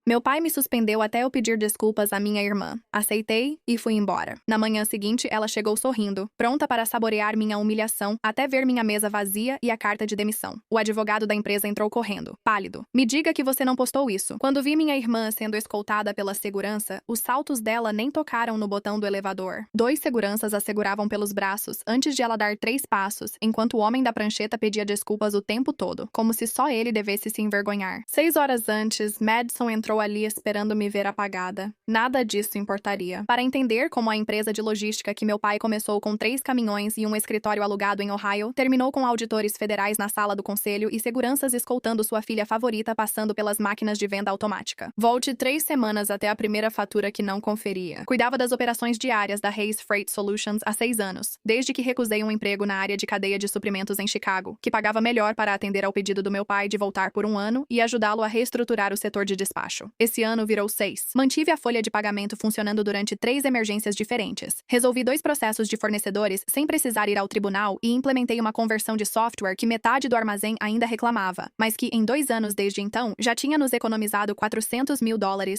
Meu pai me suspendeu até eu pedir desculpas à minha irmã. Aceitei e fui embora. Na manhã seguinte, ela chegou sorrindo, pronta para saborear minha humilhação até ver minha mesa vazia e a carta de demissão. O advogado da empresa entrou correndo, pálido. Me diga que você não postou isso. Quando vi minha irmã sendo escoltada pela segurança, os saltos dela nem tocaram no botão do elevador. 2 seguranças a seguravam pelos braços antes de ela dar 3 passos, enquanto o homem da prancheta pedia desculpas o tempo todo, como se só ele devesse se envergonhar. 6 horas antes, Madison entrou ali esperando me ver apagada. Nada disso importaria. Para entender como a empresa de logística que meu pai começou com 3 caminhões e um escritório alugado em Ohio, terminou com auditores federais na sala do conselho e seguranças escoltando sua filha favorita passando pelas máquinas de venda automática. Volte 3 semanas até a primeira fatura que não conferia. Cuidava das operações diárias da Hayes Freight Solutions há 6 anos, desde que recusei um emprego na área de cadeia de suprimentos em Chicago, que pagava melhor para atender ao pedido do meu pai de voltar por 1 ano e ajudá-lo a reestruturar o setor de despacho. Esse ano virou 6. Mantive a folha de pagamento funcionando durante 3 emergências diferentes. Resolvi 2 processos de fornecedores sem precisar ir ao tribunal e implementei uma conversão de software que metade do armazém ainda reclamava, mas que, em 2 anos desde então, já tinha nos economizado $400 mil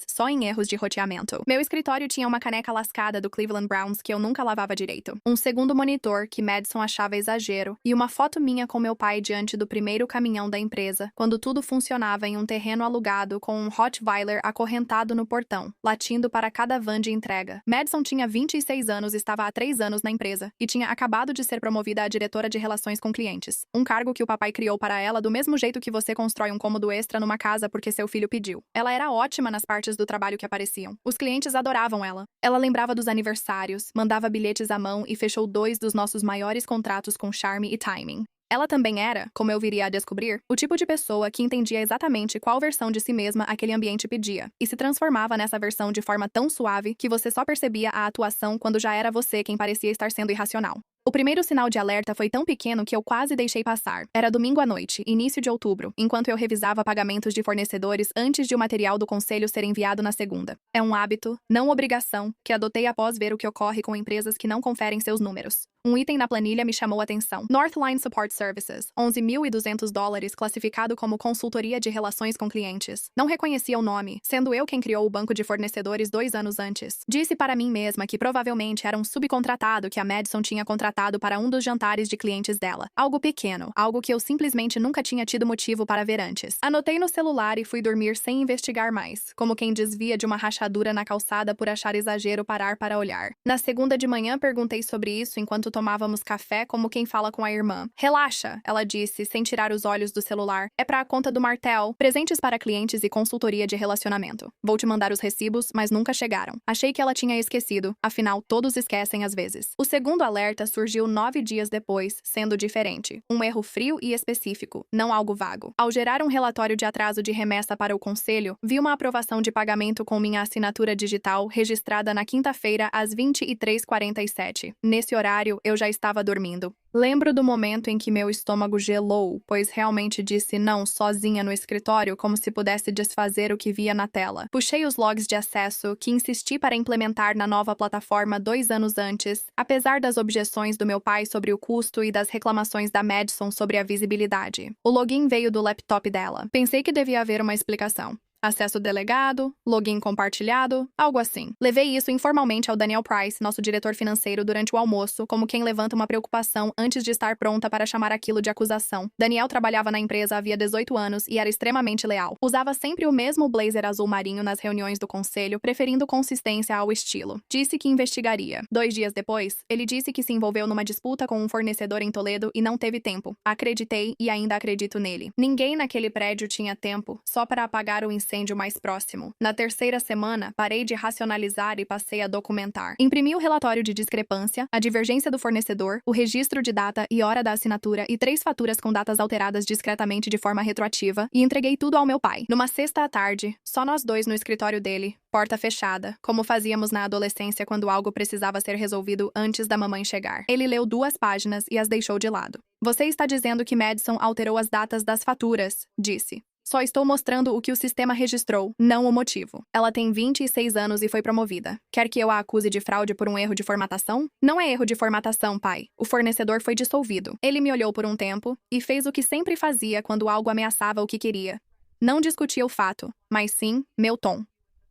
só em erros de roteamento. Meu escritório tinha uma caneca lascada do Cleveland Browns que eu nunca lavava direito. Um segundo monitor, que Madison achava exagero, e uma foto minha com meu pai diante do primeiro caminhão da empresa, quando tudo funcionava em um terreno alugado com um Rottweiler acorrentado no portão, latindo para cada van de entrega. Madison tinha 26 anos e estava há 3 anos na empresa, e tinha acabado de ser promovida a diretora de relações com clientes, um cargo que o papai criou para ela do mesmo jeito que você constrói um cômodo extra numa casa porque seu filho pediu. Ela era ótima nas partes do trabalho que apareciam. Os clientes adoravam ela. Ela lembrava dos aniversários, mandava bilhetes à mão e fechou 2 dos nossos maiores contratos com charme e timing. Ela também era, como eu viria a descobrir, o tipo de pessoa que entendia exatamente qual versão de si mesma aquele ambiente pedia, e se transformava nessa versão de forma tão suave que você só percebia a atuação quando já era você quem parecia estar sendo irracional. O primeiro sinal de alerta foi tão pequeno que eu quase deixei passar. Era domingo à noite, início de outubro, enquanto eu revisava pagamentos de fornecedores antes de o material do conselho ser enviado na segunda. É um hábito, não obrigação, que adotei após ver o que ocorre com empresas que não conferem seus números. Um item na planilha me chamou a atenção. Northline Support Services, $11.200, classificado como consultoria de relações com clientes. Não reconhecia o nome, sendo eu quem criou o banco de fornecedores 2 anos antes. Disse para mim mesma que provavelmente era um subcontratado que a Madison tinha contratado para um dos jantares de clientes dela. Algo pequeno, algo que eu simplesmente nunca tinha tido motivo para ver antes. Anotei no celular e fui dormir sem investigar mais, como quem desvia de uma rachadura na calçada por achar exagero parar para olhar. Na segunda de manhã perguntei sobre isso enquanto tomávamos café como quem fala com a irmã. Relaxa, ela disse, sem tirar os olhos do celular. É para a conta do Martel, presentes para clientes e consultoria de relacionamento. Vou te mandar os recibos, mas nunca chegaram. Achei que ela tinha esquecido, afinal todos esquecem às vezes. O segundo alerta surgiu 9 dias depois, sendo diferente. Um erro frio e específico, não algo vago. Ao gerar um relatório de atraso de remessa para o conselho, vi uma aprovação de pagamento com minha assinatura digital registrada na quinta-feira às 23h47. Nesse horário, eu já estava dormindo. Lembro do momento em que meu estômago gelou, pois realmente disse não sozinha no escritório como se pudesse desfazer o que via na tela. Puxei os logs de acesso que insisti para implementar na nova plataforma 2 anos antes, apesar das objeções do meu pai sobre o custo e das reclamações da Madison sobre a visibilidade. O login veio do laptop dela. Pensei que devia haver uma explicação. Acesso delegado, login compartilhado, algo assim. Levei isso informalmente ao Daniel Price, nosso diretor financeiro, durante o almoço, como quem levanta uma preocupação antes de estar pronta para chamar aquilo de acusação. Daniel trabalhava na empresa havia 18 anos e era extremamente leal. Usava sempre o mesmo blazer azul marinho nas reuniões do conselho, preferindo consistência ao estilo. Disse que investigaria. 2 dias depois, ele disse que se envolveu numa disputa com um fornecedor em Toledo e não teve tempo. Acreditei e ainda acredito nele. Ninguém naquele prédio tinha tempo, só para apagar o incêndio mais próximo. Na terceira semana, parei de racionalizar e passei a documentar. Imprimi o relatório de discrepância, a divergência do fornecedor, o registro de data e hora da assinatura e 3 faturas com datas alteradas discretamente de forma retroativa e entreguei tudo ao meu pai. Numa sexta à tarde, só nós 2 no escritório dele, porta fechada, como fazíamos na adolescência quando algo precisava ser resolvido antes da mamãe chegar. Ele leu 2 páginas e as deixou de lado. Você está dizendo que Madison alterou as datas das faturas, disse. Só estou mostrando o que o sistema registrou, não o motivo. Ela tem 26 anos e foi promovida. Quer que eu a acuse de fraude por um erro de formatação? Não é erro de formatação, pai. O fornecedor foi dissolvido. Ele me olhou por um tempo e fez o que sempre fazia quando algo ameaçava o que queria. Não discutia o fato, mas sim meu tom.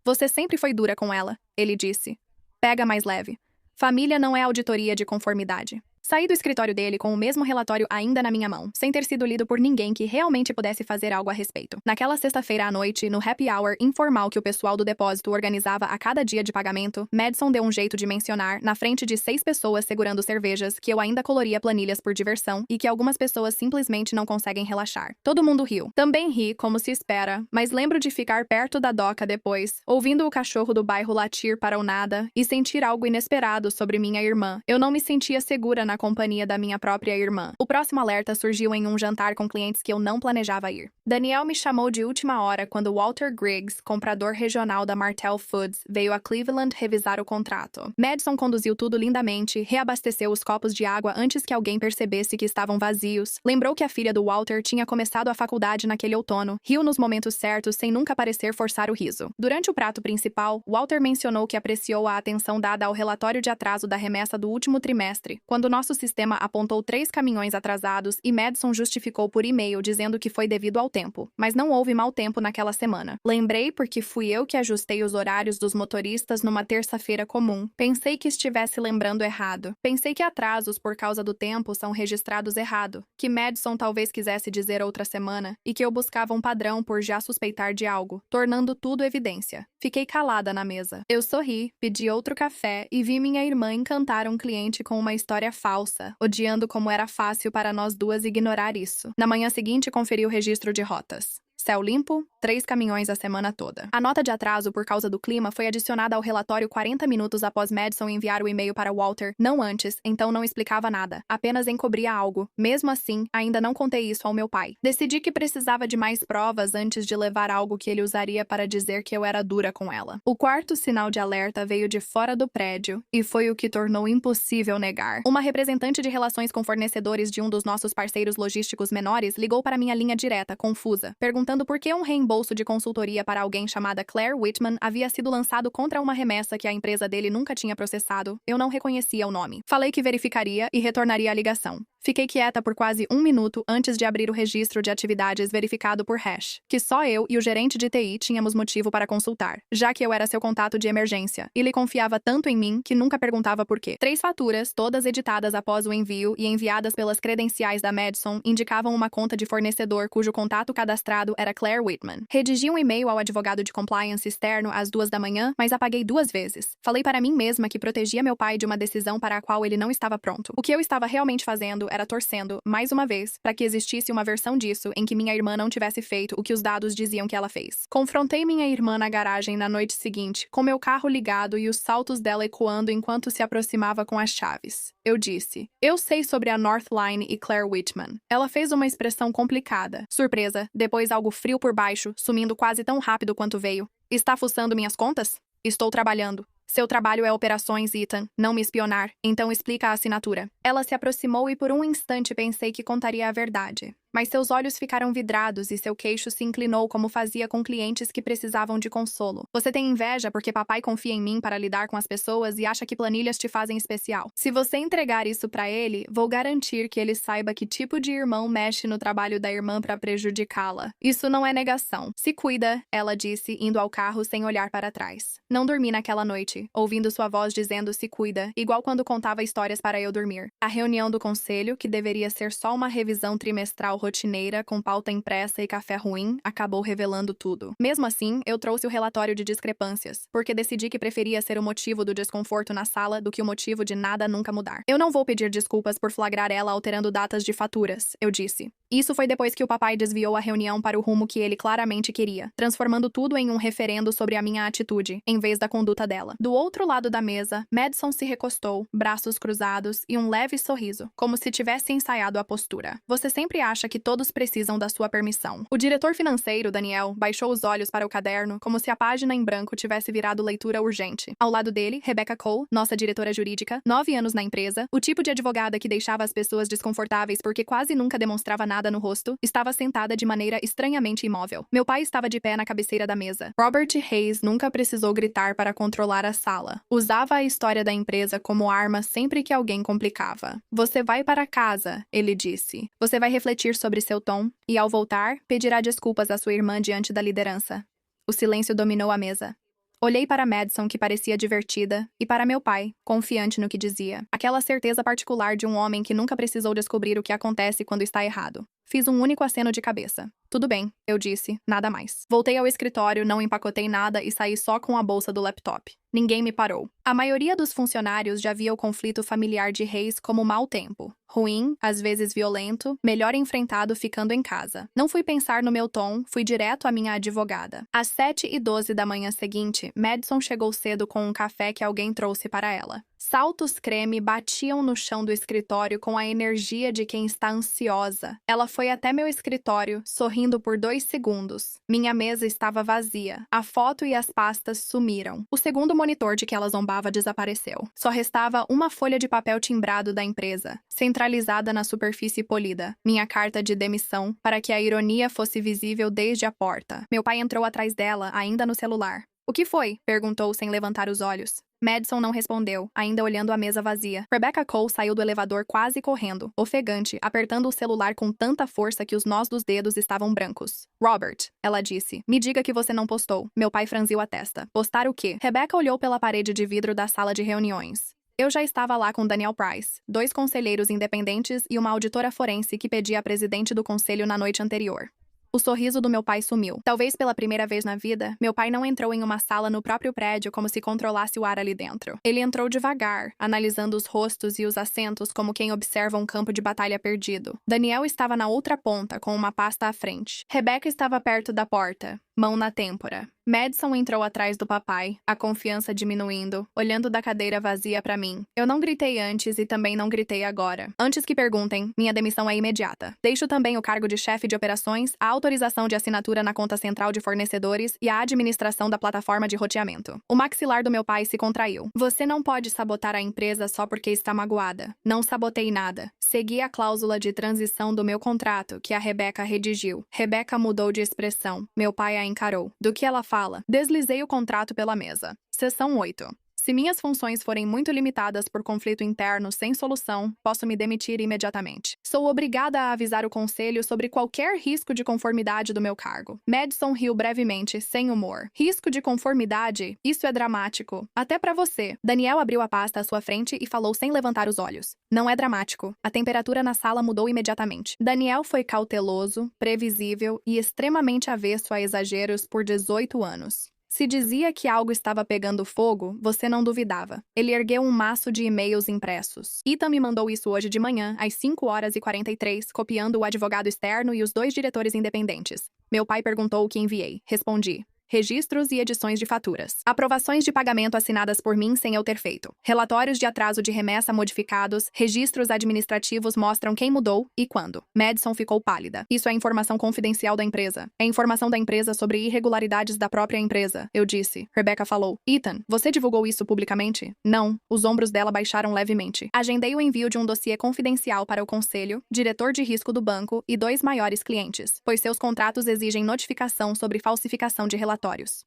Você sempre foi dura com ela, ele disse. Pega mais leve. Família não é auditoria de conformidade. Saí do escritório dele com o mesmo relatório ainda na minha mão, sem ter sido lido por ninguém que realmente pudesse fazer algo a respeito. Naquela sexta-feira à noite, no happy hour informal que o pessoal do depósito organizava a cada dia de pagamento, Madison deu um jeito de mencionar, na frente de 6 pessoas segurando cervejas, que eu ainda coloria planilhas por diversão e que algumas pessoas simplesmente não conseguem relaxar. Todo mundo riu. Também ri, como se espera, mas lembro de ficar perto da doca depois, ouvindo o cachorro do bairro latir para o nada e sentir algo inesperado sobre minha irmã. Eu não me sentia segura na companhia da minha própria irmã. O próximo alerta surgiu em um jantar com clientes que eu não planejava ir. Daniel me chamou de última hora quando Walter Griggs, comprador regional da Martell Foods, veio a Cleveland revisar o contrato. Madison conduziu tudo lindamente, reabasteceu os copos de água antes que alguém percebesse que estavam vazios, lembrou que a filha do Walter tinha começado a faculdade naquele outono, riu nos momentos certos sem nunca parecer forçar o riso. Durante o prato principal, Walter mencionou que apreciou a atenção dada ao relatório de atraso da remessa do último trimestre, quando nosso sistema apontou 3 caminhões atrasados e Madison justificou por e-mail dizendo que foi devido ao tempo, mas não houve mau tempo naquela semana. Lembrei porque fui eu que ajustei os horários dos motoristas numa terça-feira comum. Pensei que estivesse lembrando errado. Pensei que atrasos por causa do tempo são registrados errado, que Madison talvez quisesse dizer outra semana e que eu buscava um padrão por já suspeitar de algo, tornando tudo evidência. Fiquei calada na mesa. Eu sorri, pedi outro café e vi minha irmã encantar um cliente com uma história falsa, odiando como era fácil para nós duas ignorar isso. Na manhã seguinte, conferi o registro de rotas. Céu limpo, 3 caminhões a semana toda. A nota de atraso por causa do clima foi adicionada ao relatório 40 minutos após Madison enviar o e-mail para Walter, não antes, então não explicava nada, apenas encobria algo. Mesmo assim, ainda não contei isso ao meu pai. Decidi que precisava de mais provas antes de levar algo que ele usaria para dizer que eu era dura com ela. O quarto sinal de alerta veio de fora do prédio, e foi o que tornou impossível negar. Uma representante de relações com fornecedores de um dos nossos parceiros logísticos menores ligou para minha linha direta, confusa, perguntando por que um reembolso de consultoria para alguém chamada Claire Whitman havia sido lançado contra uma remessa que a empresa dele nunca tinha processado. Eu não reconhecia o nome. Falei que verificaria e retornaria a ligação. Fiquei quieta por quase 1 minuto antes de abrir o registro de atividades verificado por Hash, que só eu e o gerente de TI tínhamos motivo para consultar, já que eu era seu contato de emergência, e ele confiava tanto em mim que nunca perguntava por quê. 3 faturas, todas editadas após o envio e enviadas pelas credenciais da Madison, indicavam uma conta de fornecedor cujo contato cadastrado era Claire Whitman. Redigi um e-mail ao advogado de compliance externo às 2 da manhã, mas apaguei 2 vezes. Falei para mim mesma que protegia meu pai de uma decisão para a qual ele não estava pronto. O que eu estava realmente fazendo era torcendo, mais uma vez, para que existisse uma versão disso em que minha irmã não tivesse feito o que os dados diziam que ela fez. Confrontei minha irmã na garagem na noite seguinte, com meu carro ligado e os saltos dela ecoando enquanto se aproximava com as chaves. Eu disse: "Eu sei sobre a Northline e Claire Whitman." Ela fez uma expressão complicada. Surpresa, depois algo frio por baixo, sumindo quase tão rápido quanto veio. "Está fuçando minhas contas?" "Estou trabalhando." "Seu trabalho é operações, Ethan, não me espionar, então explica a assinatura." Ela se aproximou e por um instante pensei que contaria a verdade. Mas seus olhos ficaram vidrados e seu queixo se inclinou como fazia com clientes que precisavam de consolo. "Você tem inveja porque papai confia em mim para lidar com as pessoas e acha que planilhas te fazem especial. Se você entregar isso para ele, vou garantir que ele saiba que tipo de irmão mexe no trabalho da irmã para prejudicá-la. Isso não é negação. Se cuida," ela disse, indo ao carro sem olhar para trás. Não dormi naquela noite, ouvindo sua voz dizendo "se cuida", igual quando contava histórias para eu dormir. A reunião do conselho, que deveria ser só uma revisão trimestral rotineira com pauta impressa e café ruim, acabou revelando tudo. Mesmo assim, eu trouxe o relatório de discrepâncias, porque decidi que preferia ser o motivo do desconforto na sala do que o motivo de nada nunca mudar. "Eu não vou pedir desculpas por flagrar ela alterando datas de faturas", eu disse. Isso foi depois que o papai desviou a reunião para o rumo que ele claramente queria, transformando tudo em um referendo sobre a minha atitude, em vez da conduta dela. Do outro lado da mesa, Madison se recostou, braços cruzados e um leve sorriso, como se tivesse ensaiado a postura. "Você sempre acha que todos precisam da sua permissão." O diretor financeiro, Daniel, baixou os olhos para o caderno, como se a página em branco tivesse virado leitura urgente. Ao lado dele, Rebecca Cole, nossa diretora jurídica, 9 anos na empresa, o tipo de advogada que deixava as pessoas desconfortáveis porque quase nunca demonstrava nada nada no rosto, estava sentada de maneira estranhamente imóvel. Meu pai estava de pé na cabeceira da mesa. Robert Hayes nunca precisou gritar para controlar a sala. Usava a história da empresa como arma sempre que alguém complicava. Você vai para casa, ele disse. Você vai refletir sobre seu tom e, ao voltar, pedirá desculpas à sua irmã diante da liderança. O silêncio dominou a mesa. Olhei para Madison, que parecia divertida, e para meu pai, confiante no que dizia. Aquela certeza particular de um homem que nunca precisou descobrir o que acontece quando está errado. Fiz um único aceno de cabeça. Tudo bem, eu disse, nada mais. Voltei ao escritório, não empacotei nada e saí só com a bolsa do laptop. Ninguém me parou. A maioria dos funcionários já via o conflito familiar de Hayes como mau tempo. Ruim, às vezes violento, melhor enfrentado ficando em casa. Não fui pensar no meu tom, fui direto à minha advogada. Às 7h12 da manhã seguinte, Madison chegou cedo com um café que alguém trouxe para ela. Saltos creme batiam no chão do escritório com a energia de quem está ansiosa. Ela foi até meu escritório, sorrindo por 2 segundos. Minha mesa estava vazia. A foto e as pastas sumiram. O segundo monitor de que ela zombava desapareceu. Só restava uma folha de papel timbrado da empresa, centralizada na superfície polida. Minha carta de demissão, para que a ironia fosse visível desde a porta. Meu pai entrou atrás dela, ainda no celular. O que foi? Perguntou sem levantar os olhos. Madison não respondeu, ainda olhando a mesa vazia. Rebecca Cole saiu do elevador quase correndo, ofegante, apertando o celular com tanta força que os nós dos dedos estavam brancos. Robert, ela disse, me diga que você não postou. Meu pai franziu a testa. Postar o quê? Rebecca olhou pela parede de vidro da sala de reuniões. Eu já estava lá com Daniel Price, 2 conselheiros independentes e uma auditora forense que pedia a presidente do conselho na noite anterior. O sorriso do meu pai sumiu. Talvez pela primeira vez na vida, meu pai não entrou em uma sala no próprio prédio como se controlasse o ar ali dentro. Ele entrou devagar, analisando os rostos e os assentos como quem observa um campo de batalha perdido. Daniel estava na outra ponta, com uma pasta à frente. Rebecca estava perto da porta, mão na têmpora. Madison entrou atrás do papai, a confiança diminuindo, olhando da cadeira vazia para mim. Eu não gritei antes e também não gritei agora. Antes que perguntem, minha demissão é imediata. Deixo também o cargo de chefe de operações, a autorização de assinatura na conta central de fornecedores e a administração da plataforma de roteamento. O maxilar do meu pai se contraiu. Você não pode sabotar a empresa só porque está magoada. Não sabotei nada. Segui a cláusula de transição do meu contrato, que a Rebecca redigiu. Rebecca mudou de expressão. Meu pai a encarou. Do que ela fala? Deslizei o contrato pela mesa. Seção 8. Se minhas funções forem muito limitadas por conflito interno sem solução, posso me demitir imediatamente. Sou obrigada a avisar o conselho sobre qualquer risco de conformidade do meu cargo. Madison riu brevemente, sem humor. Risco de conformidade? Isso é dramático. Até pra você. Daniel abriu a pasta à sua frente e falou sem levantar os olhos. Não é dramático. A temperatura na sala mudou imediatamente. Daniel foi cauteloso, previsível e extremamente avesso a exageros por 18 anos. Se dizia que algo estava pegando fogo, você não duvidava. Ele ergueu um maço de e-mails impressos. Ethan me mandou isso hoje de manhã, às 5h43, copiando o advogado externo e os 2 diretores independentes. Meu pai perguntou o que enviei. Respondi. Registros e edições de faturas. Aprovações de pagamento assinadas por mim sem eu ter feito. Relatórios de atraso de remessa modificados. Registros administrativos mostram quem mudou e quando. Madison ficou pálida. Isso é informação confidencial da empresa. É informação da empresa sobre irregularidades da própria empresa, eu disse. Rebecca falou. Ethan, você divulgou isso publicamente? Não. Os ombros dela baixaram levemente. Agendei o envio de um dossiê confidencial para o conselho, diretor de risco do banco e 2 maiores clientes, pois seus contratos exigem notificação sobre falsificação de relatórios.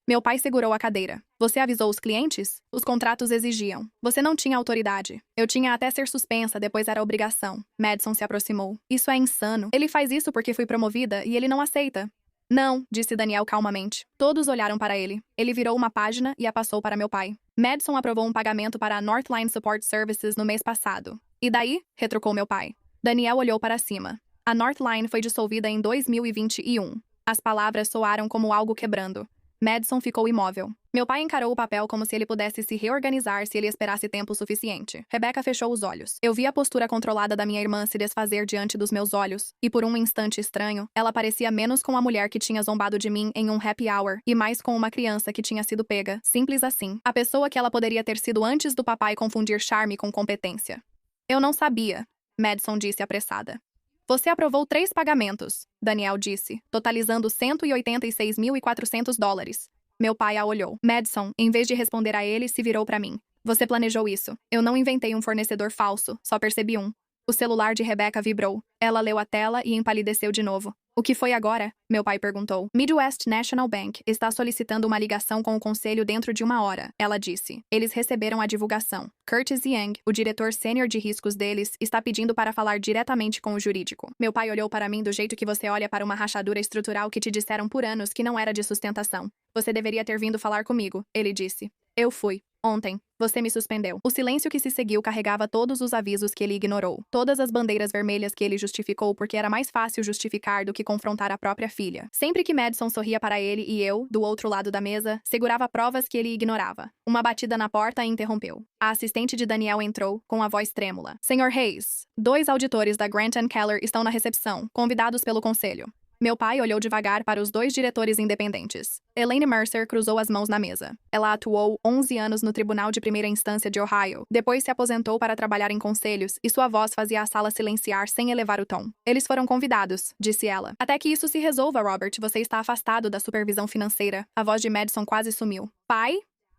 Meu pai segurou a cadeira. Você avisou os clientes? Os contratos exigiam. Você não tinha autoridade. Eu tinha até ser suspensa, depois era obrigação. Madison se aproximou. Isso é insano. Ele faz isso porque fui promovida e ele não aceita. Não, disse Daniel calmamente. Todos olharam para ele. Ele virou uma página e a passou para meu pai. Madison aprovou um pagamento para a Northline Support Services no mês passado. E daí? Retrucou meu pai. Daniel olhou para cima. A Northline foi dissolvida em 2021. As palavras soaram como algo quebrando. Madison ficou imóvel. Meu pai encarou o papel como se ele pudesse se reorganizar se ele esperasse tempo suficiente. Rebecca fechou os olhos. Eu vi a postura controlada da minha irmã se desfazer diante dos meus olhos, e por um instante estranho, ela parecia menos com a mulher que tinha zombado de mim em um happy hour, e mais com uma criança que tinha sido pega. Simples assim. A pessoa que ela poderia ter sido antes do papai confundir charme com competência. Eu não sabia, Madison disse apressada. Você aprovou 3 pagamentos, Daniel disse, totalizando $186.400. Meu pai a olhou. Madison, em vez de responder a ele, se virou para mim. Você planejou isso. Eu não inventei um fornecedor falso, só percebi um. O celular de Rebecca vibrou. Ela leu a tela e empalideceu de novo. O que foi agora? Meu pai perguntou. Midwest National Bank está solicitando uma ligação com o conselho dentro de 1 hora, ela disse. Eles receberam a divulgação. Curtis Yang, o diretor sênior de riscos deles, está pedindo para falar diretamente com o jurídico. Meu pai olhou para mim do jeito que você olha para uma rachadura estrutural que te disseram por anos que não era de sustentação. Você deveria ter vindo falar comigo, ele disse. Eu fui. Ontem, você me suspendeu. O silêncio que se seguiu carregava todos os avisos que ele ignorou. Todas as bandeiras vermelhas que ele justificou porque era mais fácil justificar do que confrontar a própria filha. Sempre que Madison sorria para ele e eu, do outro lado da mesa, segurava provas que ele ignorava. Uma batida na porta a interrompeu. A assistente de Daniel entrou, com a voz trêmula. Senhor Hayes, 2 auditores da Grant & Keller estão na recepção, convidados pelo conselho. Meu pai olhou devagar para os 2 diretores independentes. Elaine Mercer cruzou as mãos na mesa. Ela atuou 11 anos no Tribunal de Primeira Instância de Ohio. Depois se aposentou para trabalhar em conselhos e sua voz fazia a sala silenciar sem elevar o tom. Eles foram convidados, disse ela. Até que isso se resolva, Robert, você está afastado da supervisão financeira. A voz de Madison quase sumiu. Pai?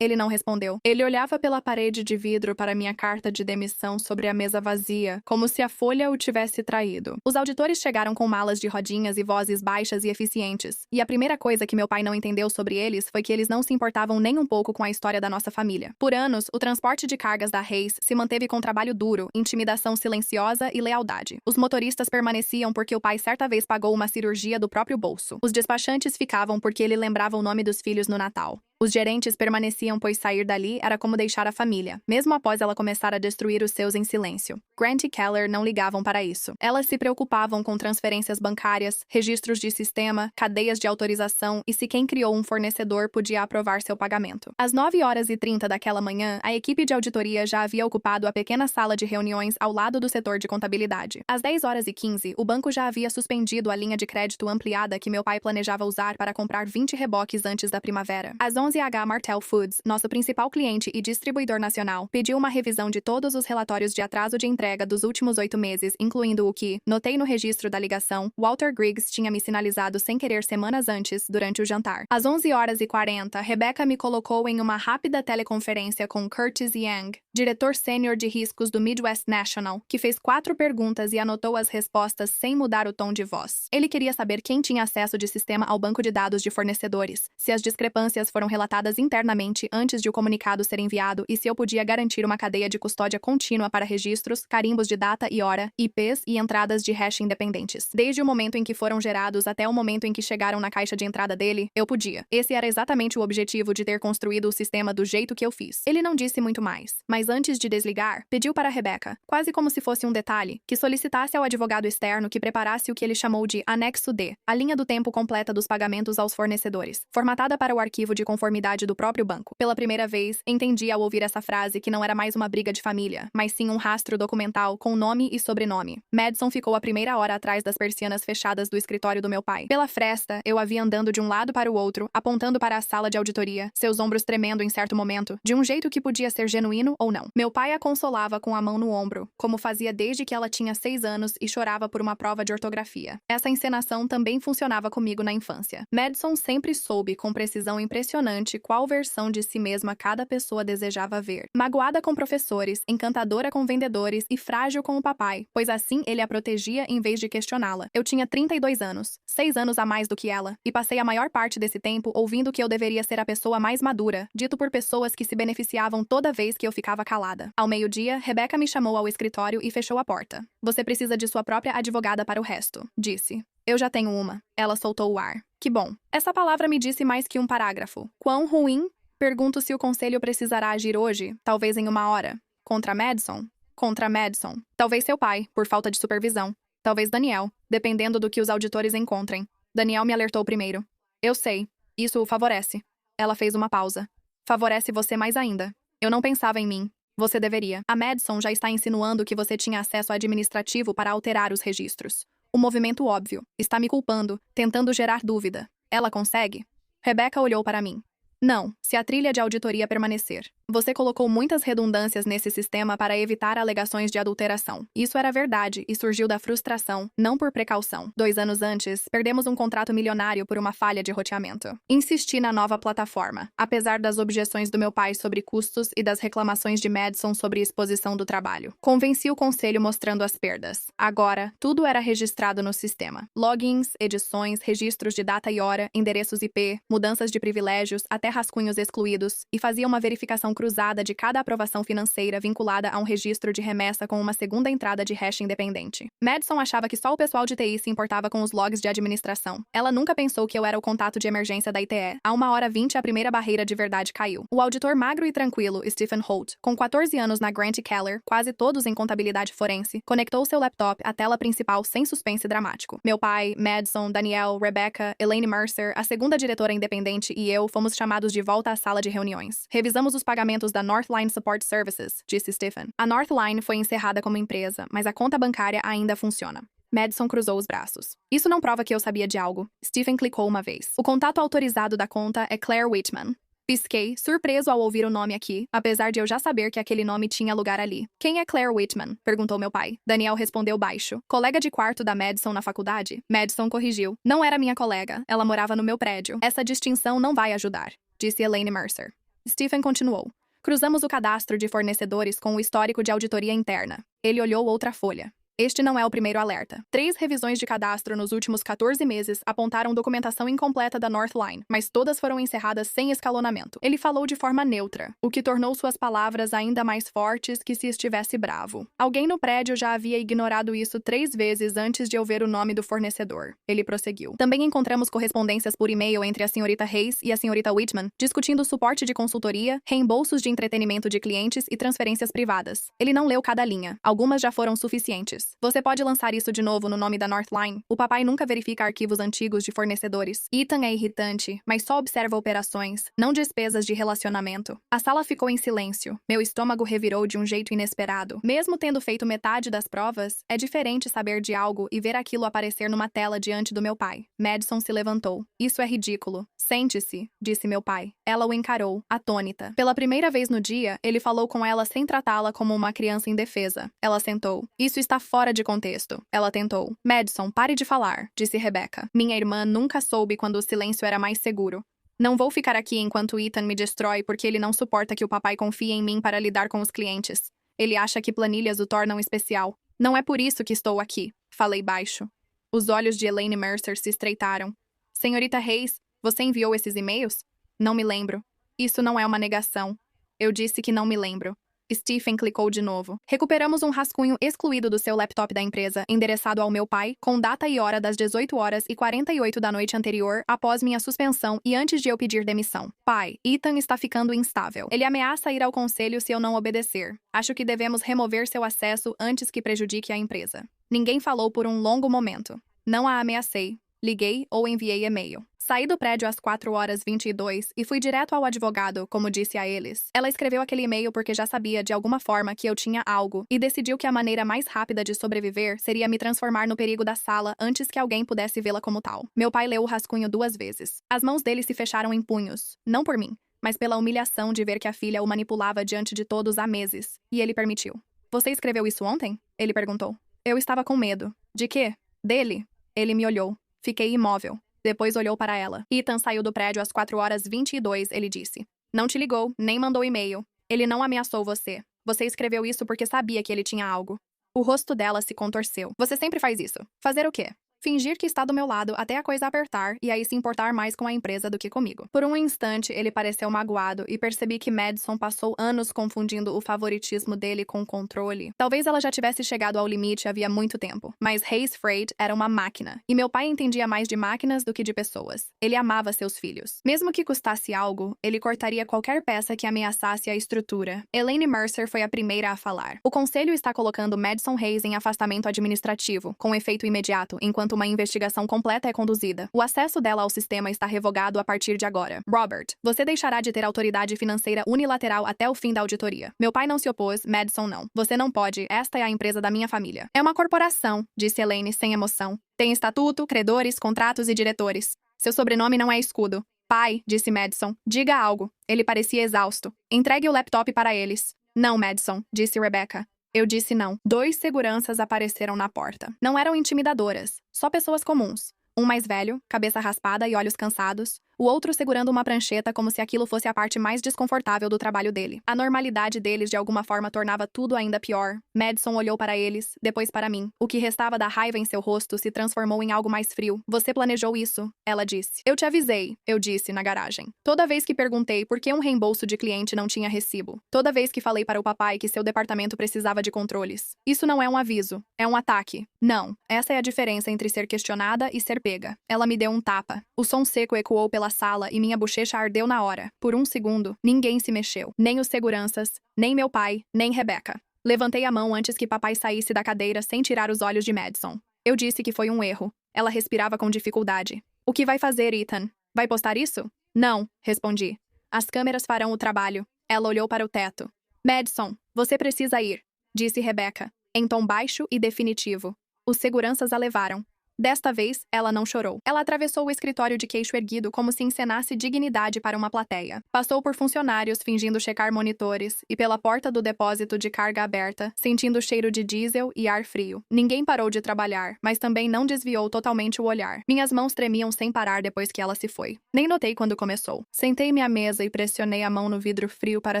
Ele não respondeu. Ele olhava pela parede de vidro para minha carta de demissão sobre a mesa vazia, como se a folha o tivesse traído. Os auditores chegaram com malas de rodinhas e vozes baixas e eficientes. E a primeira coisa que meu pai não entendeu sobre eles foi que eles não se importavam nem um pouco com a história da nossa família. Por anos, o transporte de cargas da Hayes se manteve com trabalho duro, intimidação silenciosa e lealdade. Os motoristas permaneciam porque o pai certa vez pagou uma cirurgia do próprio bolso. Os despachantes ficavam porque ele lembrava o nome dos filhos no Natal. Os gerentes permaneciam pois sair dali era como deixar a família, mesmo após ela começar a destruir os seus em silêncio. Grant e Keller não ligavam para isso. Elas se preocupavam com transferências bancárias, registros de sistema, cadeias de autorização e se quem criou um fornecedor podia aprovar seu pagamento. Às 9h30 daquela manhã, a equipe de auditoria já havia ocupado a pequena sala de reuniões ao lado do setor de contabilidade. Às 10h15, o banco já havia suspendido a linha de crédito ampliada que meu pai planejava usar para comprar 20 reboques antes da primavera. Às 11h Martell Foods, nosso principal cliente e distribuidor nacional, pediu uma revisão de todos os relatórios de atraso de entrega dos últimos 8 meses, incluindo o que, notei no registro da ligação, Walter Griggs tinha me sinalizado sem querer semanas antes, durante o jantar. Às 11h40, Rebecca me colocou em uma rápida teleconferência com Curtis Yang, diretor sênior de riscos do Midwest National, que fez 4 perguntas e anotou as respostas sem mudar o tom de voz. Ele queria saber quem tinha acesso de sistema ao banco de dados de fornecedores, se as discrepâncias foram relatadas internamente antes de o comunicado ser enviado e se eu podia garantir uma cadeia de custódia contínua para registros, carimbos de data e hora, IPs e entradas de hash independentes. Desde o momento em que foram gerados até o momento em que chegaram na caixa de entrada dele, eu podia. Esse era exatamente o objetivo de ter construído o sistema do jeito que eu fiz. Ele não disse muito mais, mas antes de desligar, pediu para Rebecca, quase como se fosse um detalhe, que solicitasse ao advogado externo que preparasse o que ele chamou de Anexo D, a linha do tempo completa dos pagamentos aos fornecedores, formatada para o arquivo de conformidade do próprio banco. Pela primeira vez, entendi ao ouvir essa frase que não era mais uma briga de família, mas sim um rastro documental com nome e sobrenome. Madison ficou a primeira hora atrás das persianas fechadas do escritório do meu pai. Pela fresta, eu a vi andando de um lado para o outro, apontando para a sala de auditoria, seus ombros tremendo em certo momento, de um jeito que podia ser genuíno ou não. Meu pai a consolava com a mão no ombro, como fazia desde que ela tinha 6 anos e chorava por uma prova de ortografia. Essa encenação também funcionava comigo na infância. Madison sempre soube, com precisão impressionante, qual versão de si mesma cada pessoa desejava ver. Magoada com professores, encantadora com vendedores e frágil com o papai, pois assim ele a protegia em vez de questioná-la. Eu tinha 32 anos, 6 anos a mais do que ela, e passei a maior parte desse tempo ouvindo que eu deveria ser a pessoa mais madura, dito por pessoas que se beneficiavam toda vez que eu ficava calada. Ao meio-dia, Rebecca me chamou ao escritório e fechou a porta. Você precisa de sua própria advogada para o resto, disse. Eu já tenho uma. Ela soltou o ar. Que bom. Essa palavra me disse mais que um parágrafo. Quão ruim? Pergunto se o conselho precisará agir hoje, talvez em 1 hora. Contra Madison? Contra Madison. Talvez seu pai, por falta de supervisão. Talvez Daniel, dependendo do que os auditores encontrem. Daniel me alertou primeiro. Eu sei. Isso o favorece. Ela fez uma pausa. Favorece você mais ainda. Eu não pensava em mim. Você deveria. A Madison já está insinuando que você tinha acesso administrativo para alterar os registros. O movimento óbvio. Está me culpando, tentando gerar dúvida. Ela consegue? Rebecca olhou para mim. Não, se a trilha de auditoria permanecer. Você colocou muitas redundâncias nesse sistema para evitar alegações de adulteração. Isso era verdade e surgiu da frustração, não por precaução. 2 anos antes, perdemos um contrato milionário por uma falha de roteamento. Insisti na nova plataforma, apesar das objeções do meu pai sobre custos e das reclamações de Madison sobre exposição do trabalho. Convenci o conselho mostrando as perdas. Agora, tudo era registrado no sistema. Logins, edições, registros de data e hora, endereços IP, mudanças de privilégios, até rascunhos excluídos, e fazia uma verificação cruzada de cada aprovação financeira vinculada a um registro de remessa com uma segunda entrada de hash independente. Madison achava que só o pessoal de TI se importava com os logs de administração. Ela nunca pensou que eu era o contato de emergência da ITE. A 1h20 a primeira barreira de verdade caiu. O auditor magro e tranquilo, Stephen Holt, com 14 anos na Grant Keller, quase todos em contabilidade forense, conectou seu laptop à tela principal sem suspense dramático. Meu pai, Madison, Danielle, Rebecca, Elaine Mercer, a segunda diretora independente e eu fomos chamados de volta à sala de reuniões. Revisamos os pagamentos da Northline Support Services, disse Stephen. A Northline foi encerrada como empresa, mas a conta bancária ainda funciona. Madison cruzou os braços. Isso não prova que eu sabia de algo. Stephen clicou uma vez. O contato autorizado da conta é Claire Whitman. Pisquei, surpreso ao ouvir o nome aqui, apesar de eu já saber que aquele nome tinha lugar ali. Quem é Claire Whitman? Perguntou meu pai. Daniel respondeu baixo. Colega de quarto da Madison na faculdade? Madison corrigiu. Não era minha colega. Ela morava no meu prédio. Essa distinção não vai ajudar, disse Elaine Mercer. Stephen continuou. Cruzamos o cadastro de fornecedores com o histórico de auditoria interna. Ele olhou outra folha. Este não é o primeiro alerta. 3 revisões de cadastro nos últimos 14 meses apontaram documentação incompleta da Northline, mas todas foram encerradas sem escalonamento. Ele falou de forma neutra, o que tornou suas palavras ainda mais fortes que se estivesse bravo. Alguém no prédio já havia ignorado isso 3 vezes antes de eu ver o nome do fornecedor. Ele prosseguiu. Também encontramos correspondências por e-mail entre a senhorita Hayes e a senhorita Whitman, discutindo suporte de consultoria, reembolsos de entretenimento de clientes e transferências privadas. Ele não leu cada linha. Algumas já foram suficientes. Você pode lançar isso de novo no nome da Northline? O papai nunca verifica arquivos antigos de fornecedores. Ethan é irritante, mas só observa operações, não despesas de relacionamento. A sala ficou em silêncio. Meu estômago revirou de um jeito inesperado. Mesmo tendo feito metade das provas, é diferente saber de algo e ver aquilo aparecer numa tela diante do meu pai. Madison se levantou. Isso é ridículo. Sente-se, disse meu pai. Ela o encarou, atônita. Pela primeira vez no dia, ele falou com ela sem tratá-la como uma criança indefesa. Ela sentou. Isso está fora de contexto. Ela tentou. Madison, pare de falar, disse Rebecca. Minha irmã nunca soube quando o silêncio era mais seguro. Não vou ficar aqui enquanto Ethan me destrói porque ele não suporta que o papai confie em mim para lidar com os clientes. Ele acha que planilhas o tornam especial. Não é por isso que estou aqui, falei baixo. Os olhos de Elaine Mercer se estreitaram. Senhorita Hayes, você enviou esses e-mails? Não me lembro. Isso não é uma negação. Eu disse que não me lembro. Stephen clicou de novo. Recuperamos um rascunho excluído do seu laptop da empresa, endereçado ao meu pai, com data e hora das 18h48 da noite anterior, após minha suspensão e antes de eu pedir demissão. Pai, Ethan está ficando instável. Ele ameaça ir ao conselho se eu não obedecer. Acho que devemos remover seu acesso antes que prejudique a empresa. Ninguém falou por um longo momento. Não a ameacei. Liguei ou enviei e-mail. Saí do prédio às 4h22 e fui direto ao advogado, como disse a eles. Ela escreveu aquele e-mail porque já sabia, de alguma forma, que eu tinha algo e decidiu que a maneira mais rápida de sobreviver seria me transformar no perigo da sala antes que alguém pudesse vê-la como tal. Meu pai leu o rascunho 2 vezes. As mãos dele se fecharam em punhos. Não por mim, mas pela humilhação de ver que a filha o manipulava diante de todos há meses. E ele permitiu. Você escreveu isso ontem? Ele perguntou. Eu estava com medo. De quê? Dele? Ele me olhou. Fiquei imóvel. Depois olhou para ela. Ethan saiu do prédio às 4h22, ele disse. Não te ligou, nem mandou e-mail. Ele não ameaçou você. Você escreveu isso porque sabia que ele tinha algo. O rosto dela se contorceu. Você sempre faz isso. Fazer o quê? Fingir que está do meu lado até a coisa apertar e aí se importar mais com a empresa do que comigo. Por um instante, ele pareceu magoado e percebi que Madison passou anos confundindo o favoritismo dele com o controle. Talvez ela já tivesse chegado ao limite havia muito tempo, mas Hayes Freight era uma máquina, e meu pai entendia mais de máquinas do que de pessoas. Ele amava seus filhos. Mesmo que custasse algo, ele cortaria qualquer peça que ameaçasse a estrutura. Elaine Mercer foi a primeira a falar. O conselho está colocando Madison Hayes em afastamento administrativo, com efeito imediato, enquanto uma investigação completa é conduzida. O acesso dela ao sistema está revogado a partir de agora. Robert, você deixará de ter autoridade financeira unilateral até o fim da auditoria. Meu pai não se opôs, Madison não. Você não pode, esta é a empresa da minha família. É uma corporação, disse Elaine sem emoção. Tem estatuto, credores, contratos e diretores. Seu sobrenome não é escudo. Pai, disse Madison, diga algo. Ele parecia exausto. Entregue o laptop para eles. Não, Madison, disse Rebecca. Eu disse não. 2 seguranças apareceram na porta. Não eram intimidadoras, só pessoas comuns. Um mais velho, cabeça raspada e olhos cansados. O outro segurando uma prancheta como se aquilo fosse a parte mais desconfortável do trabalho dele. A normalidade deles de alguma forma tornava tudo ainda pior. Madison olhou para eles, depois para mim. O que restava da raiva em seu rosto se transformou em algo mais frio. Você planejou isso, ela disse. Eu te avisei, eu disse na garagem. Toda vez que perguntei por que um reembolso de cliente não tinha recibo. Toda vez que falei para o papai que seu departamento precisava de controles. Isso não é um aviso, é um ataque. Não, essa é a diferença entre ser questionada e ser pega. Ela me deu um tapa. O som seco ecoou pela sala e minha bochecha ardeu na hora. Por um segundo, ninguém se mexeu. Nem os seguranças, nem meu pai, nem Rebecca. Levantei a mão antes que papai saísse da cadeira sem tirar os olhos de Madison. Eu disse que foi um erro. Ela respirava com dificuldade. O que vai fazer, Ethan? Vai postar isso? Não, respondi. As câmeras farão o trabalho. Ela olhou para o teto. Madison, você precisa ir, disse Rebecca, em tom baixo e definitivo. Os seguranças a levaram. Desta vez, ela não chorou. Ela atravessou o escritório de queixo erguido como se encenasse dignidade para uma plateia. Passou por funcionários fingindo checar monitores e pela porta do depósito de carga aberta, sentindo o cheiro de diesel e ar frio. Ninguém parou de trabalhar, mas também não desviou totalmente o olhar. Minhas mãos tremiam sem parar depois que ela se foi. Nem notei quando começou. Sentei-me à mesa e pressionei a mão no vidro frio para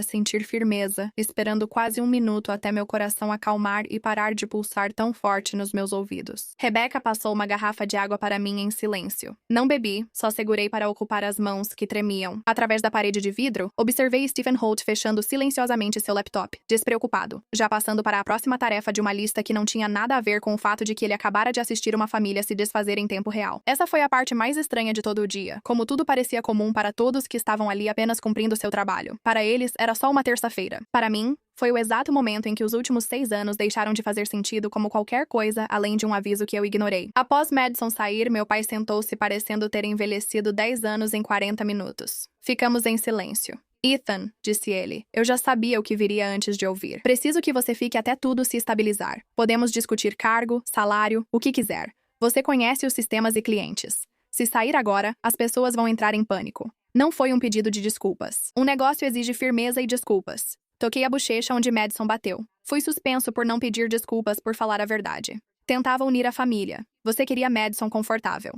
sentir firmeza, esperando quase 1 minuto até meu coração acalmar e parar de pulsar tão forte nos meus ouvidos. Rebecca passou uma garrafa de água para mim em silêncio. Não bebi, só segurei para ocupar as mãos, que tremiam. Através da parede de vidro, observei Stephen Holt fechando silenciosamente seu laptop, despreocupado, já passando para a próxima tarefa de uma lista que não tinha nada a ver com o fato de que ele acabara de assistir uma família se desfazer em tempo real. Essa foi a parte mais estranha de todo o dia, como tudo parecia comum para todos que estavam ali apenas cumprindo seu trabalho. Para eles, era só uma terça-feira. Para mim, foi o exato momento em que os últimos 6 anos deixaram de fazer sentido como qualquer coisa além de um aviso que eu ignorei. Após Madison sair, meu pai sentou-se parecendo ter envelhecido 10 anos em 40 minutos. Ficamos em silêncio. Ethan, disse ele, eu já sabia o que viria antes de ouvir. Preciso que você fique até tudo se estabilizar. Podemos discutir cargo, salário, o que quiser. Você conhece os sistemas e clientes. Se sair agora, as pessoas vão entrar em pânico. Não foi um pedido de desculpas. Um negócio exige firmeza e desculpas. Toquei a bochecha onde Madison bateu. Fui suspenso por não pedir desculpas por falar a verdade. Tentava unir a família. Você queria Madison confortável.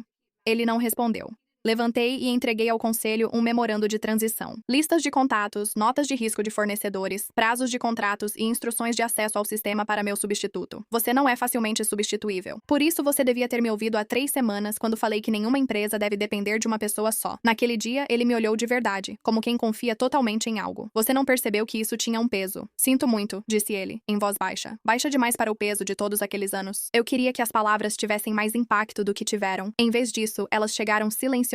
Ele não respondeu. Levantei e entreguei ao conselho um memorando de transição. Listas de contatos, notas de risco de fornecedores, prazos de contratos e instruções de acesso ao sistema para meu substituto. Você não é facilmente substituível. Por isso você devia ter me ouvido há 3 semanas quando falei que nenhuma empresa deve depender de uma pessoa só. Naquele dia, ele me olhou de verdade, como quem confia totalmente em algo. Você não percebeu que isso tinha um peso. Sinto muito, disse ele, em voz baixa. Baixa demais para o peso de todos aqueles anos. Eu queria que as palavras tivessem mais impacto do que tiveram. Em vez disso, elas chegaram silenciosamente,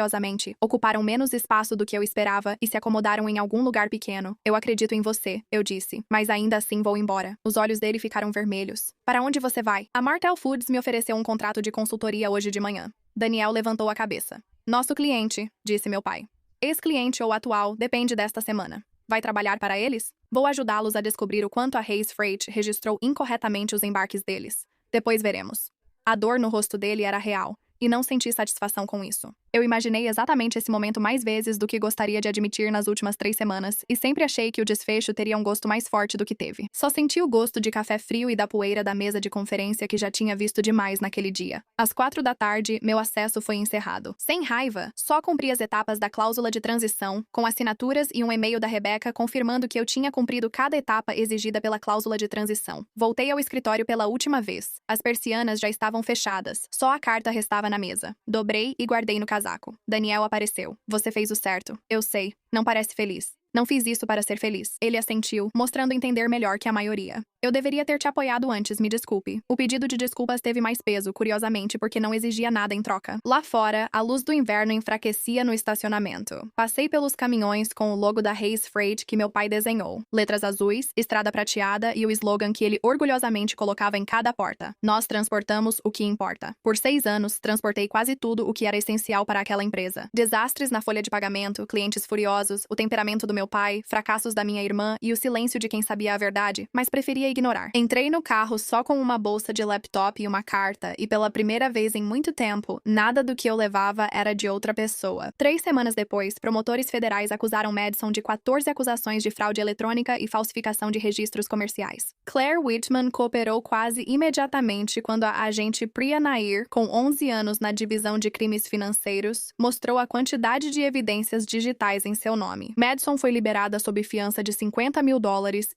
ocuparam menos espaço do que eu esperava e se acomodaram em algum lugar pequeno. Eu acredito em você, eu disse, mas ainda assim vou embora. Os olhos dele ficaram vermelhos. Para onde você vai? A Martell Foods me ofereceu um contrato de consultoria hoje de manhã. Daniel levantou a cabeça. Nosso cliente, disse meu pai. Ex-cliente ou atual, depende desta semana. Vai trabalhar para eles? Vou ajudá-los a descobrir o quanto a Hayes Freight registrou incorretamente os embarques deles. Depois veremos. A dor no rosto dele era real. E não senti satisfação com isso. Eu imaginei exatamente esse momento mais vezes do que gostaria de admitir nas últimas 3 semanas, e sempre achei que o desfecho teria um gosto mais forte do que teve. Só senti o gosto de café frio e da poeira da mesa de conferência que já tinha visto demais naquele dia. Às 4 da tarde, meu acesso foi encerrado. Sem raiva, só cumpri as etapas da cláusula de transição, com assinaturas e um e-mail da Rebecca confirmando que eu tinha cumprido cada etapa exigida pela cláusula de transição. Voltei ao escritório pela última vez. As persianas já estavam fechadas, só a carta restava na mesa. Dobrei e guardei no casaco. Daniel apareceu. Você fez o certo. Eu sei. Não parece feliz. Não fiz isso para ser feliz. Ele assentiu, mostrando entender melhor que a maioria. Eu deveria ter te apoiado antes, me desculpe. O pedido de desculpas teve mais peso, curiosamente, porque não exigia nada em troca. Lá fora, a luz do inverno enfraquecia no estacionamento. Passei pelos caminhões com o logo da Hayes Freight que meu pai desenhou. Letras azuis, estrada prateada e o slogan que ele orgulhosamente colocava em cada porta. Nós transportamos o que importa. Por 6 anos, transportei quase tudo o que era essencial para aquela empresa. Desastres na folha de pagamento, clientes furiosos, o temperamento do meu meu pai, fracassos da minha irmã e o silêncio de quem sabia a verdade, mas preferia ignorar. Entrei no carro só com uma bolsa de laptop e uma carta, e pela primeira vez em muito tempo, nada do que eu levava era de outra pessoa. 3 semanas depois, promotores federais acusaram Madison de 14 acusações de fraude eletrônica e falsificação de registros comerciais. Claire Whitman cooperou quase imediatamente quando a agente Priya Nair, com 11 anos na divisão de crimes financeiros, mostrou a quantidade de evidências digitais em seu nome. Madison foi liberada sob fiança de $50 mil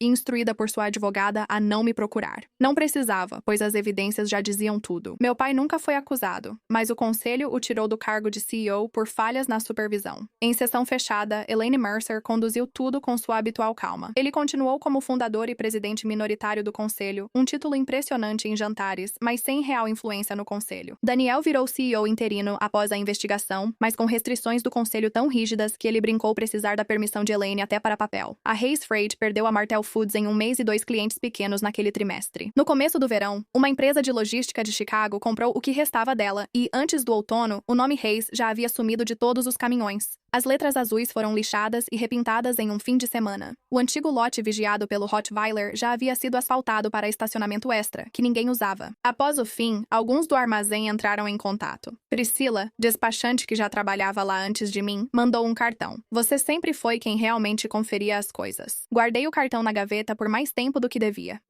e instruída por sua advogada a não me procurar. Não precisava, pois as evidências já diziam tudo. Meu pai nunca foi acusado, mas o conselho o tirou do cargo de CEO por falhas na supervisão. Em sessão fechada, Elaine Mercer conduziu tudo com sua habitual calma. Ele continuou como fundador e presidente minoritário do conselho, um título impressionante em jantares, mas sem real influência no conselho. Daniel virou CEO interino após a investigação, mas com restrições do conselho tão rígidas que ele brincou precisar da permissão de Elaine até para papel. A Hayes Freight perdeu a Martell Foods em 1 mês e 2 clientes pequenos naquele trimestre. No começo do verão, uma empresa de logística de Chicago comprou o que restava dela e, antes do outono, o nome Hayes já havia sumido de todos os caminhões. As letras azuis foram lixadas e repintadas em um fim de semana. O antigo lote vigiado pelo Rottweiler já havia sido asfaltado para estacionamento extra, que ninguém usava. Após o fim, alguns do armazém entraram em contato. Priscila, despachante que já trabalhava lá antes de mim, mandou um cartão. Você sempre foi quem realmente conferia as coisas. Guardei o cartão na gaveta por mais tempo do que devia.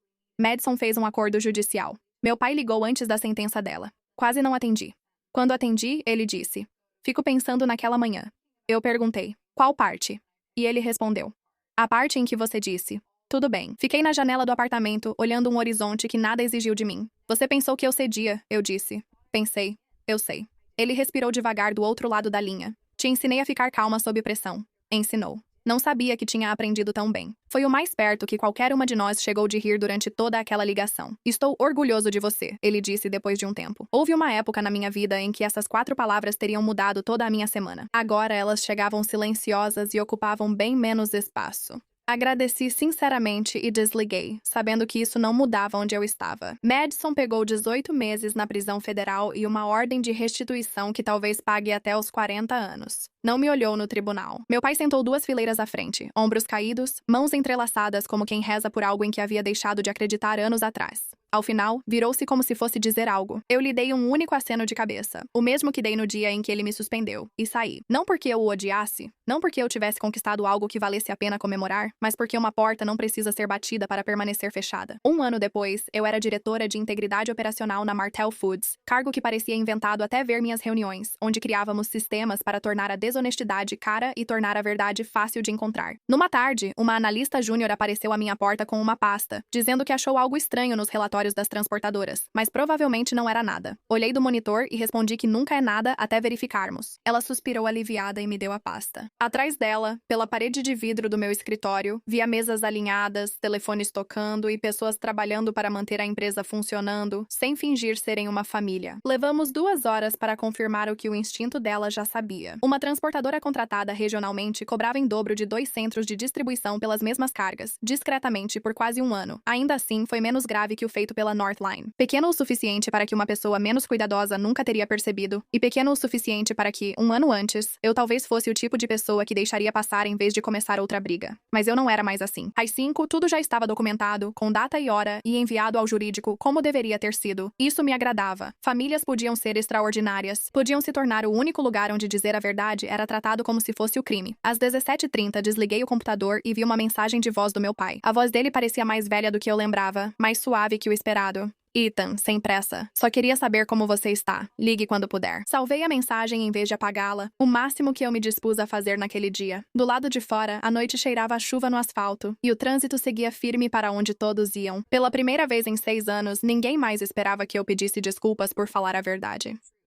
Madison fez um acordo judicial. Meu pai ligou antes da sentença dela. Quase não atendi. Quando atendi, ele disse: "Fico pensando naquela manhã." Eu perguntei: "Qual parte?" E ele respondeu: "A parte em que você disse, 'Tudo bem.'" Fiquei na janela do apartamento, olhando um horizonte que nada exigiu de mim. "Você pensou que eu cedia," eu disse. "Pensei. Eu sei." Ele respirou devagar do outro lado da linha. "Te ensinei a ficar calma sob pressão." Ensinou. Não sabia que tinha aprendido tão bem. Foi o mais perto que qualquer uma de nós chegou de rir durante toda aquela ligação. "Estou orgulhoso de você," ele disse depois de um tempo. Houve uma época na minha vida em que essas 4 palavras teriam mudado toda a minha semana. Agora elas chegavam silenciosas e ocupavam bem menos espaço. Agradeci sinceramente e desliguei, sabendo que isso não mudava onde eu estava. Madison pegou 18 meses na prisão federal e uma ordem de restituição que talvez pague até os 40 anos. Não me olhou no tribunal. Meu pai sentou 2 fileiras à frente, ombros caídos, mãos entrelaçadas como quem reza por algo em que havia deixado de acreditar anos atrás. Ao final, virou-se como se fosse dizer algo. Eu lhe dei um único aceno de cabeça, o mesmo que dei no dia em que ele me suspendeu, e saí. Não porque eu o odiasse, não porque eu tivesse conquistado algo que valesse a pena comemorar, mas porque uma porta não precisa ser batida para permanecer fechada. 1 ano depois, eu era diretora de integridade operacional na Martell Foods, cargo que parecia inventado até ver minhas reuniões, onde criávamos sistemas para tornar a desonestidade cara e tornar a verdade fácil de encontrar. Numa tarde, uma analista júnior apareceu à minha porta com uma pasta, dizendo que achou algo estranho nos relatórios das transportadoras, mas provavelmente não era nada. Olhei do monitor e respondi que nunca é nada até verificarmos. Ela suspirou aliviada e me deu a pasta. Atrás dela, pela parede de vidro do meu escritório, via mesas alinhadas, telefones tocando e pessoas trabalhando para manter a empresa funcionando, sem fingir serem uma família. Levamos 2 horas para confirmar o que o instinto dela já sabia. Uma transportadora contratada regionalmente cobrava em dobro de 2 centros de distribuição pelas mesmas cargas, discretamente por quase 1 ano. Ainda assim, foi menos grave que o feito pela Northline. Pequeno o suficiente para que uma pessoa menos cuidadosa nunca teria percebido, e pequeno o suficiente para que, 1 ano antes, eu talvez fosse o tipo de pessoa que deixaria passar em vez de começar outra briga. Mas eu não era mais assim. Às 5, tudo já estava documentado, com data e hora, e enviado ao jurídico como deveria ter sido. Isso me agradava. Famílias podiam ser extraordinárias, podiam se tornar o único lugar onde dizer a verdade era tratado como se fosse o crime. Às 17h30, desliguei o computador e vi uma mensagem de voz do meu pai. A voz dele parecia mais velha do que eu lembrava, mais suave que o esperado. "Ethan, sem pressa. Só queria saber como você está. Ligue quando puder." Salvei a mensagem em vez de apagá-la, o máximo que eu me dispus a fazer naquele dia. Do lado de fora, a noite cheirava a chuva no asfalto, e o trânsito seguia firme para onde todos iam. Pela primeira vez em 6 anos, ninguém mais esperava que eu pedisse desculpas por falar a verdade.